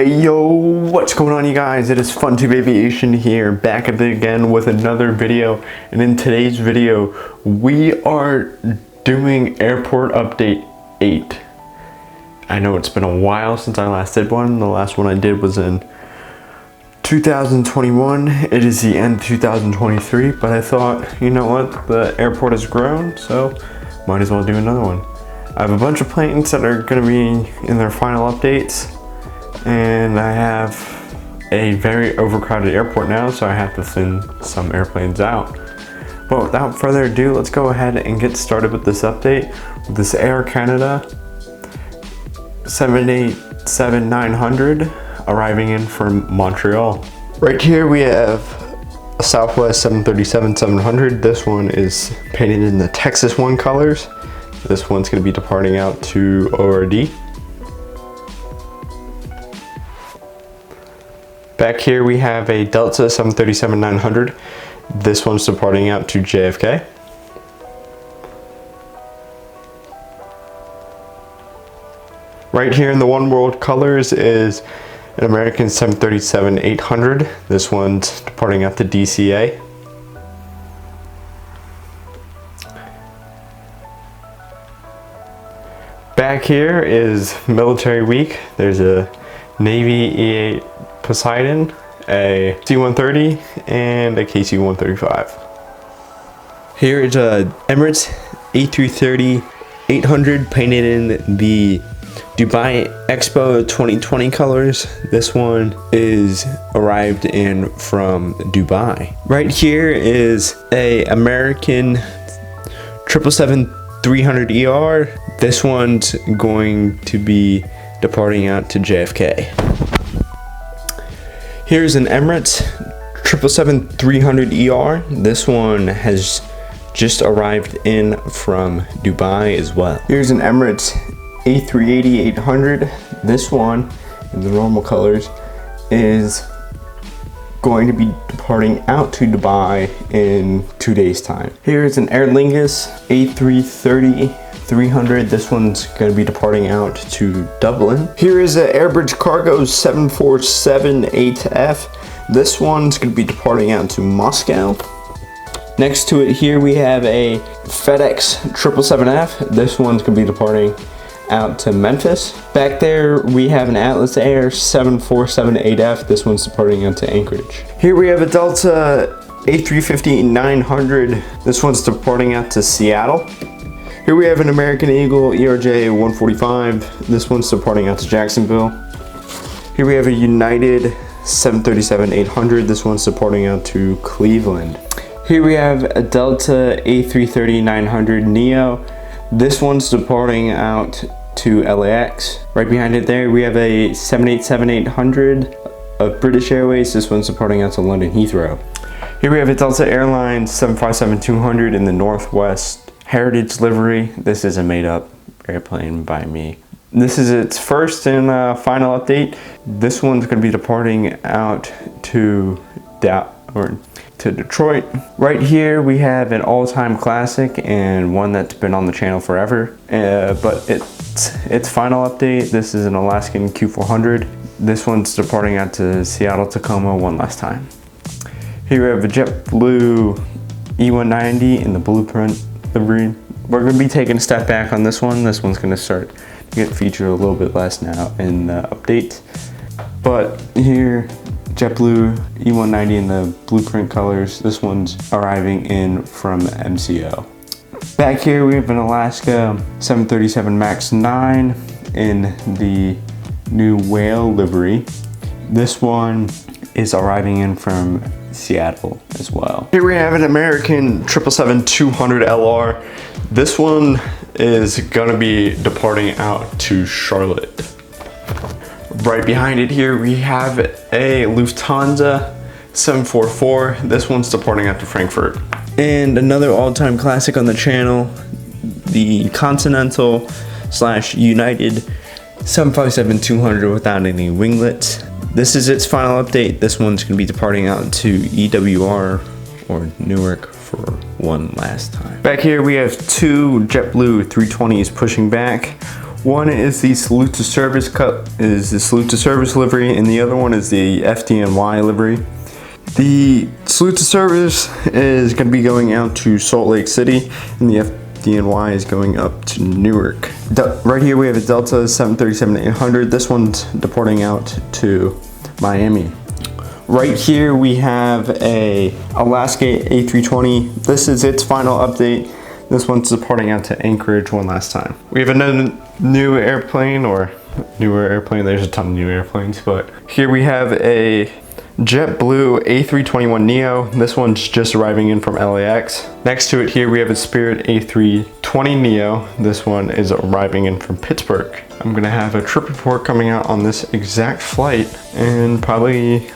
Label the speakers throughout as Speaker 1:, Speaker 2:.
Speaker 1: Hey yo, what's going on you guys? It is FunTube Aviation here, back at it again with another video. And in today's video, we are doing airport update 8. I know it's been a while since I last did one. The last one I did was in 2021. It is the end of 2023, but I thought, you know what, the airport has grown, so might as well do another one. I have a bunch of planes that are going to be in their final updates, and I have a very overcrowded airport now, so I have to thin some airplanes out. But without further ado, let's go ahead and get started with this update with this Air Canada 787-900 arriving in from Montreal. Right here we have a Southwest 737-700. This one is painted in the Texas One colors. This one's going to be departing out to ORD. Back here we have a Delta 737-900. This one's departing out to JFK. Right here in the One World colors is an American 737-800. This one's departing out to DCA. Back here is Military Week. There's a Navy E-8 Poseidon, a C-130, and a KC-135. Here is a Emirates A330-800 painted in the Dubai Expo 2020 colors. This one is arrived in from Dubai. Right here is a American 777-300ER. This one's going to be departing out to JFK. Here's an Emirates 777-300ER. This one has just arrived in from Dubai as well. Here's an Emirates A380-800. This one, in the normal colors, is going to be departing out to Dubai in 2 days' time. Here's an Aer Lingus A330-300. This one's going to be departing out to Dublin. Here is an Airbridge Cargo 747-8F. This one's going to be departing out to Moscow. Next to it here we have a FedEx 777F. This one's going to be departing out to Memphis. Back there we have an Atlas Air 747-8F. This one's departing out to Anchorage. Here we have a Delta A350-900. This one's departing out to Seattle. Here we have an American Eagle ERJ-145. This one's departing out to Jacksonville. Here we have a United 737-800. This one's departing out to Cleveland. Here we have a Delta A330-900 Neo. This one's departing out to LAX. Right behind it there we have a 787-800 of British Airways. This one's departing out to London Heathrow. Here we have a Delta Airlines 757-200 in the Northwest Heritage livery. This is a made-up airplane by me. This is its first and final update. This one's going to be departing out to Detroit. Right here we have an all-time classic and one that's been on the channel forever, but its final update. This is an Alaskan Q400. This one's departing out to Seattle Tacoma one last time. Here we have a JetBlue E190 in the blueprint livery. We're going to be taking a step back on this one. This one's going to start to get featured a little bit less now in the update. But here, JetBlue E190 in the blueprint colors. This one's arriving in from MCO. Back here we have an Alaska 737 MAX 9 in the new whale livery. This one is arriving in from Seattle as well. Here we have an American 777-200LR. This one is gonna be departing out to Charlotte. Right behind it here we have a Lufthansa 744. This one's departing out to Frankfurt. And another all-time classic on the channel, the Continental / United 757-200 without any winglets. This is its final update. This one's going to be departing out to EWR or Newark for one last time. Back here we have two JetBlue 320s pushing back. One is the Salute to Service livery, and the other one is the FDNY livery. The Salute to Service is going to be going out to Salt Lake City, and the FDNY is going up to Newark. Right here we have a Delta 737-800. This one's departing out to Miami. Right here we have a Alaska A320. This is its final update. This one's departing out to Anchorage one last time. We have another new airplane, or newer airplane. There's a ton of new airplanes, but here we have a JetBlue A321neo. This one's just arriving in from LAX. Next to it here we have a Spirit A320neo. This one is arriving in from Pittsburgh. I'm gonna have a trip report coming out on this exact flight in probably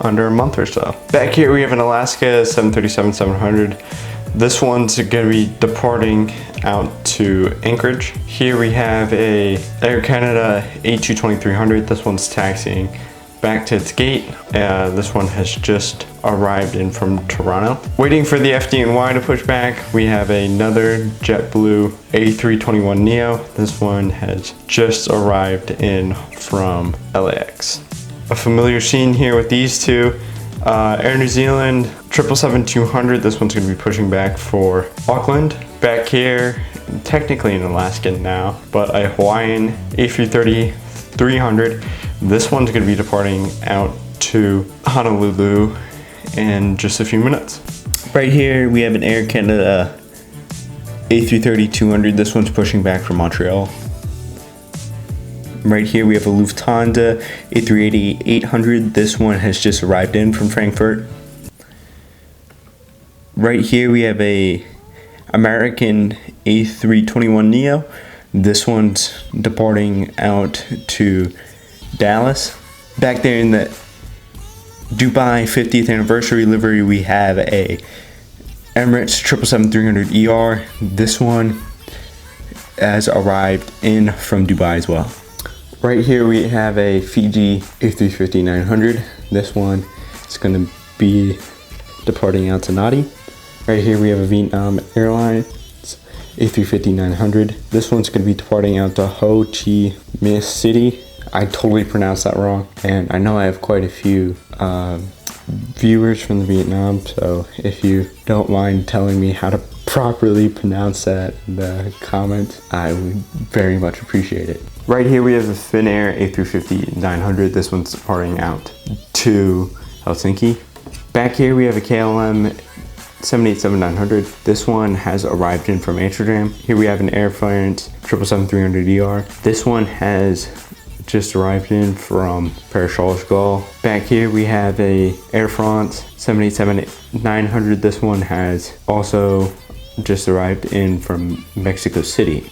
Speaker 1: under a month or so. Back here we have an Alaska 737-700. This one's gonna be departing out to Anchorage. Here we have a Air Canada A220-300. This one's taxiing back to its gate. This one has just arrived in from Toronto. Waiting for the FDNY to push back, we have another JetBlue A321neo. This one has just arrived in from LAX. A familiar scene here with these two. Air New Zealand 777-200. This one's going to be pushing back for Auckland. Back here, technically in Alaska now, but a Hawaiian A330-300. This one's going to be departing out to Honolulu in just a few minutes. Right here we have an Air Canada A330-200. This one's pushing back from Montreal. Right here we have a Lufthansa A380-800. This one has just arrived in from Frankfurt. Right here we have a American A321neo. This one's departing out to Dallas. Back there in the Dubai 50th anniversary livery we have a Emirates 777-300ER. This one has arrived in from Dubai as well. Right here we have a Fiji A350-900. This one is going to be departing out to Nadi. Right here we have a Vietnam Airlines A350-900. This one's going to be departing out to Ho Chi Minh City. I totally pronounced that wrong, and I know I have quite a few viewers from the Vietnam, so if you don't mind telling me how to properly pronounce that in the comments, I would very much appreciate it. Right here we have a Finnair A350-900. This one's departing out to Helsinki. Back here we have a KLM 787-900. This one has arrived in from Amsterdam. Here we have an Air France 777-300ER. This one has just arrived in from Paris-Charles-de-Gaulle. Back here we have a Air France 787-900. This one has also just arrived in from Mexico City.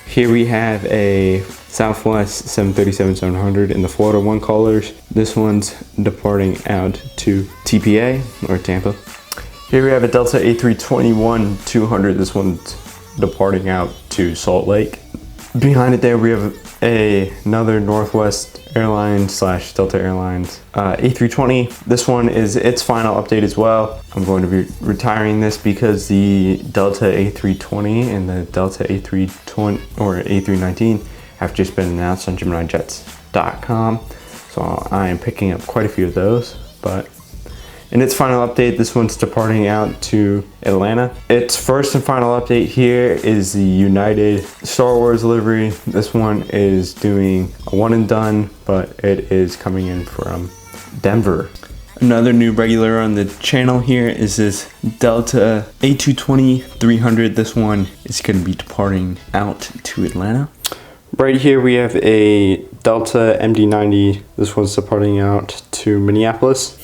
Speaker 1: Here we have a Southwest 737-700 in the Florida One colors. This one's departing out to TPA, or Tampa. Here we have a Delta A321-200. This one's departing out to Salt Lake. Behind it there we have another Northwest Airlines / Delta Airlines A320. This one is its final update as well. I'm going to be retiring this because the Delta A320 and the Delta A320 or A319 have just been announced on GeminiJets.com. So I am picking up quite a few of those, but in its final update, this one's departing out to Atlanta. Its first and final update here is the United Star Wars livery. This one is doing a one and done, but it is coming in from Denver. Another new regular on the channel here is this Delta A220-300. This one is going to be departing out to Atlanta. Right here we have a Delta MD-90. This one's departing out to Minneapolis.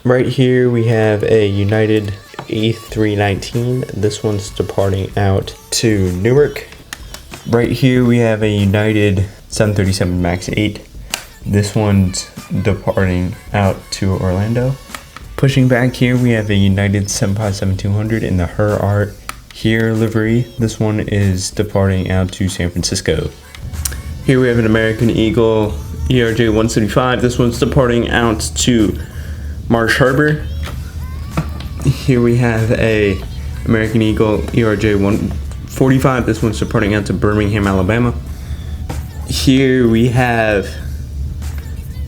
Speaker 1: Right here we have a United A319. This one's departing out to Newark. Right here we have a United 737 MAX 8. This one's departing out to Orlando. Pushing back here we have a United 757-200 in the Her Art Here livery. This one is departing out to San Francisco. Here we have an American Eagle ERJ 175. This one's departing out to Marsh Harbor. Here we have a American Eagle ERJ 145. This one's departing out to Birmingham, Alabama. Here we have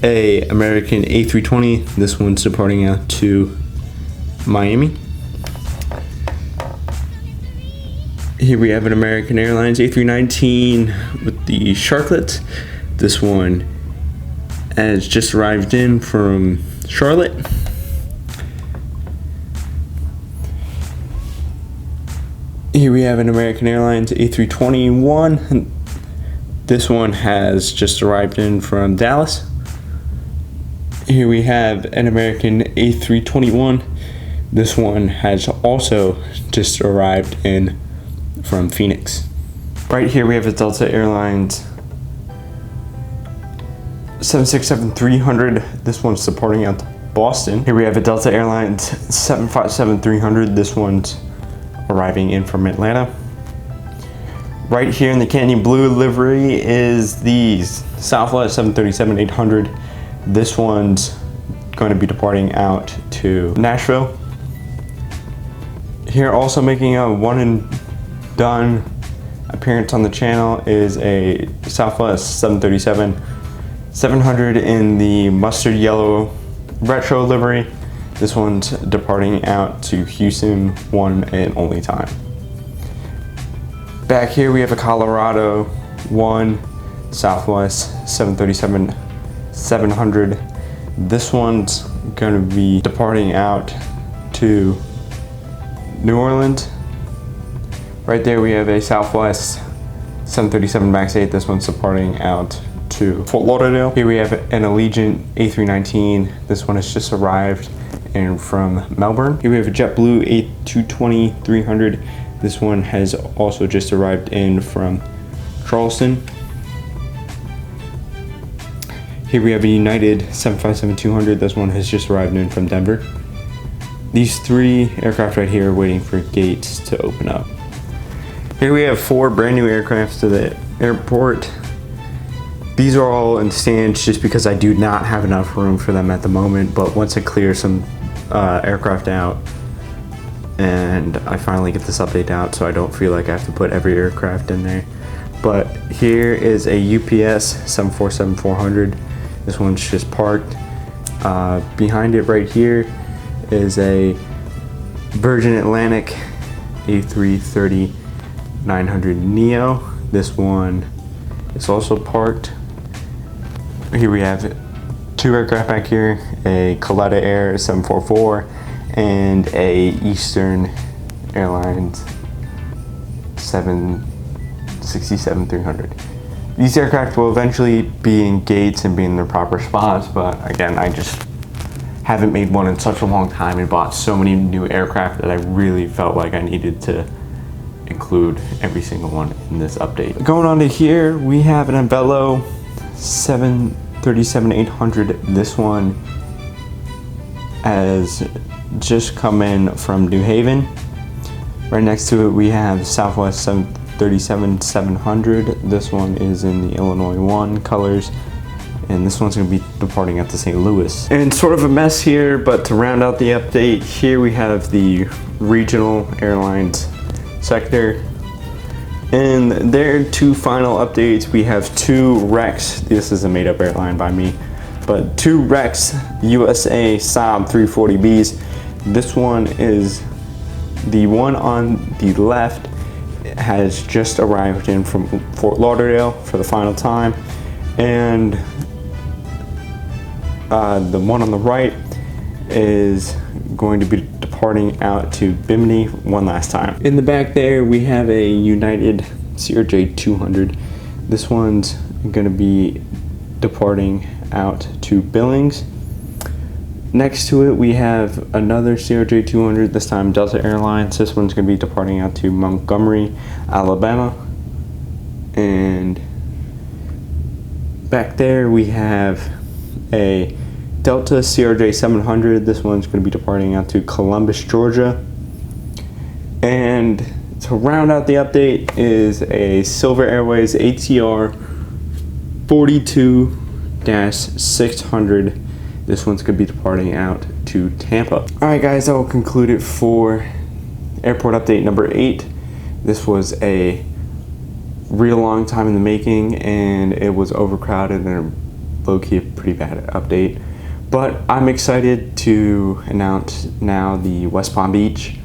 Speaker 1: a American A320. This one's departing out to Miami. Here we have an American Airlines A319 with the Sharklet. This one has just arrived in from Charlotte. Here we have an American Airlines A321. This one has just arrived in from Dallas. Here we have an American A321. This one has also just arrived in from Phoenix. Right here we have a Delta Airlines 767-300. This one's departing out to Boston. Here we have a Delta Airlines 757-300. This one's arriving in from Atlanta. Right here in the candy blue livery is the Southwest 737-800. This one's going to be departing out to Nashville. Here also making a one and done appearance on the channel is a Southwest 737-700 in the mustard yellow retro livery. This one's departing out to Houston, one and only time. Back here we have a Colorado 1 Southwest 737-700. This one's going to be departing out to New Orleans. Right there we have a Southwest 737 MAX 8. This one's departing out to Fort Lauderdale. Here we have an Allegiant A319. This one has just arrived in from Melbourne. Here we have a JetBlue A220-300. This one has also just arrived in from Charleston. Here we have a United 757-200. This one has just arrived in from Denver. These three aircraft right here are waiting for gates to open up. Here we have 4 brand new aircraft to the airport. These are all in stands just because I do not have enough room for them at the moment, but once I clear some aircraft out and I finally get this update out so I don't feel like I have to put every aircraft in there. But here is a UPS 747-400. This one's just parked. Behind it right here is a Virgin Atlantic A330-900 Neo. This one is also parked. Here we have 2 aircraft back here, a Kalitta Air 744 and a Eastern Airlines 767-300. These aircraft will eventually be in gates and be in their proper spots, but again, I just haven't made one in such a long time and bought so many new aircraft that I really felt like I needed to include every single one in this update. Going on to here, we have an Avelo 737-800. This one has just come in from New Haven. Right next to it, we have Southwest 737-700. This one is in the Illinois 1 colors. And this one's going to be departing out to St. Louis. And sort of a mess here, but to round out the update, here we have the regional airlines sector. And their 2 final updates, we have 2 Rex. This is a made-up airline by me, but 2 Rex USA Saab 340Bs. This one is the one on the left has just arrived in from Fort Lauderdale for the final time, and the one on the right is going to be departing out to Bimini one last time. In the back there, we have a United CRJ 200. This one's going to be departing out to Billings. Next to it, we have another CRJ 200, this time Delta Airlines. This one's going to be departing out to Montgomery, Alabama. And back there, we have a Delta CRJ 700. This one's going to be departing out to Columbus, Georgia. And to round out the update is a Silver Airways ATR 42-600. This one's going to be departing out to Tampa. Alright guys, that will conclude it for airport update number 8. This was a real long time in the making, and it was overcrowded and low-key a pretty bad update. But I'm excited to announce now the West Palm Beach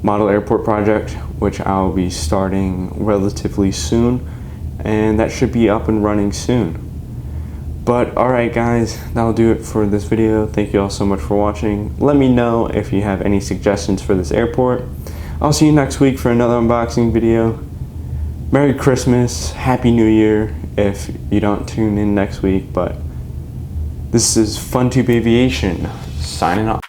Speaker 1: Model Airport project, which I'll be starting relatively soon, and that should be up and running soon. But alright guys, that'll do it for this video. Thank you all so much for watching. Let me know if you have any suggestions for this airport. I'll see you next week for another unboxing video. Merry Christmas, Happy New Year if you don't tune in next week, but this is FunTube Aviation signing off.